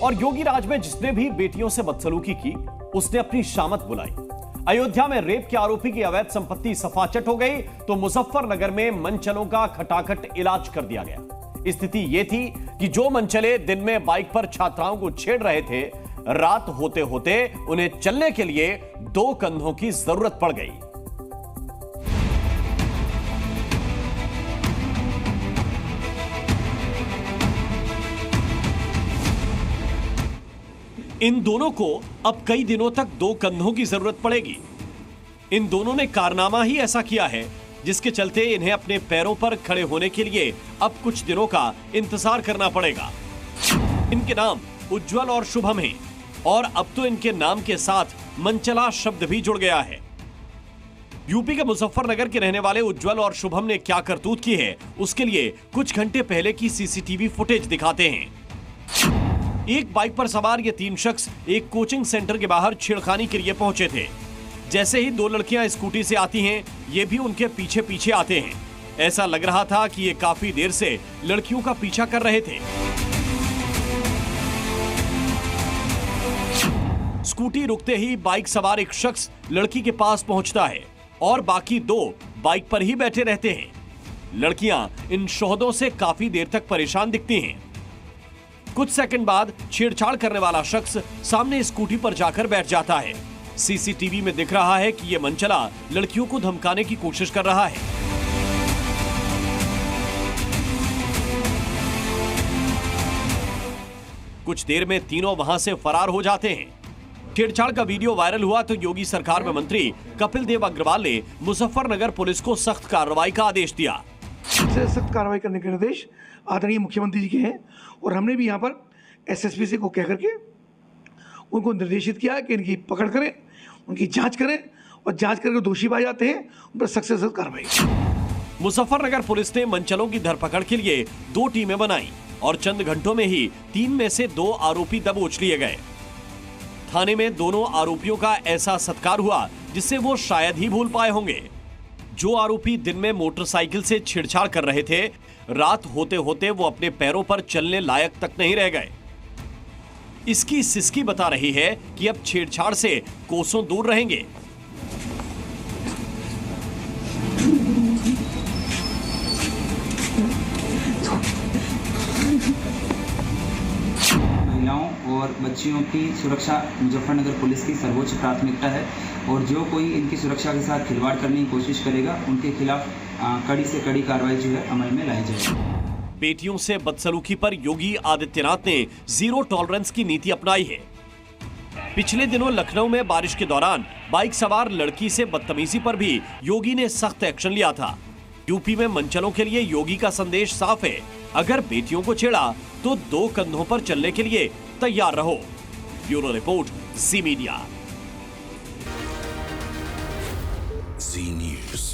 और योगी राज में जिसने भी बेटियों से बदसलूकी की उसने अपनी शामत बुलाई। अयोध्या में रेप के आरोपी की अवैध संपत्ति सफाचट हो गई तो मुजफ्फरनगर में मनचलों का खटाखट इलाज कर दिया गया। स्थिति यह थी कि जो मनचले दिन में बाइक पर छात्राओं को छेड़ रहे थे, रात होते होते उन्हें चलने के लिए 2 कंधों की जरूरत पड़ गई। इन दोनों को अब कई दिनों तक 2 कंधों की जरूरत पड़ेगी। इन दोनों ने कारनामा ही ऐसा किया है जिसके चलते इन्हें अपने पैरों पर खड़े होने के लिए अब कुछ दिनों का इंतजार करना पड़ेगा। इनके नाम उज्जवल और शुभम हैं और अब तो इनके नाम के साथ मनचला शब्द भी जुड़ गया है। यूपी के मुजफ्फरनगर के रहने वाले उज्जवल और शुभम ने क्या करतूत की है, उसके लिए कुछ घंटे पहले की सीसीटीवी फुटेज दिखाते हैं। एक बाइक पर सवार ये 3 शख्स एक कोचिंग सेंटर के बाहर छेड़खानी के लिए पहुंचे थे। जैसे ही 2 लड़कियां स्कूटी से आती हैं, ये भी उनके पीछे पीछे आते हैं। ऐसा लग रहा था कि ये काफी देर से लड़कियों का पीछा कर रहे थे। स्कूटी रुकते ही बाइक सवार एक शख्स लड़की के पास पहुंचता है और बाकी 2 बाइक पर ही बैठे रहते हैं। लड़कियां इन शोहदों से काफी देर तक परेशान दिखती हैं। कुछ सेकंड बाद छेड़छाड़ करने वाला शख्स सामने स्कूटी पर जाकर बैठ जाता है। सीसीटीवी में दिख रहा है कि यह मनचला लड़कियों को धमकाने की कोशिश कर रहा है। कुछ देर में तीनों वहां से फरार हो जाते हैं। छेड़छाड़ का वीडियो वायरल हुआ तो योगी सरकार में मंत्री कपिल देव अग्रवाल ने मुजफ्फरनगर पुलिस को सख्त कार्रवाई का आदेश दिया। सख्त कार्रवाई करने के निर्देश आदरणीय मुख्यमंत्री जी के हैं और हमने भी यहाँ पर एसएसपी से को कह करके उनको निर्देशित किया कि इनकी पकड़ करें, उनकी जांच करें और जांच करके दोषी पाए जाते हैं उन पर सख्त से सख्त कार्रवाई। मुजफ्फरनगर पुलिस ने मनचलों की धरपकड़ के लिए 2 टीमें बनाई और चंद घंटों में ही 3 में से 2 आरोपी दबोच लिए गए। थाने में दोनों आरोपियों का ऐसा सत्कार हुआ जिससे वो शायद ही भूल पाए होंगे। जो आरोपी दिन में मोटरसाइकिल से छेड़छाड़ कर रहे थे, रात होते होते वो अपने पैरों पर चलने लायक तक नहीं रह गए। इसकी सिसकी बता रही है कि अब छेड़छाड़ से कोसों दूर रहेंगे। महिलाओं और बच्चियों की सुरक्षा मुजफ्फरनगर पुलिस की सर्वोच्च प्राथमिकता है और जो कोई इनकी सुरक्षा के साथ खिलवाड़ करने की कोशिश करेगा उनके खिलाफ कड़ी से कड़ी कार्रवाई जो है अमल में लाई जाएगी। बेटियों से बदसलूकी पर योगी आदित्यनाथ ने 0 टॉलरेंस की नीति अपनाई है। पिछले दिनों लखनऊ में बारिश के दौरान बाइक सवार लड़की से बदतमीजी पर भी योगी ने सख्त एक्शन लिया था। यूपी में मनचलों के लिए योगी का संदेश साफ है, अगर बेटियों को छेड़ा तो 2 कंधों पर चलने के लिए तैयार रहो। ब्यूरो रिपोर्ट, जी मीडिया। जी न्यूज़।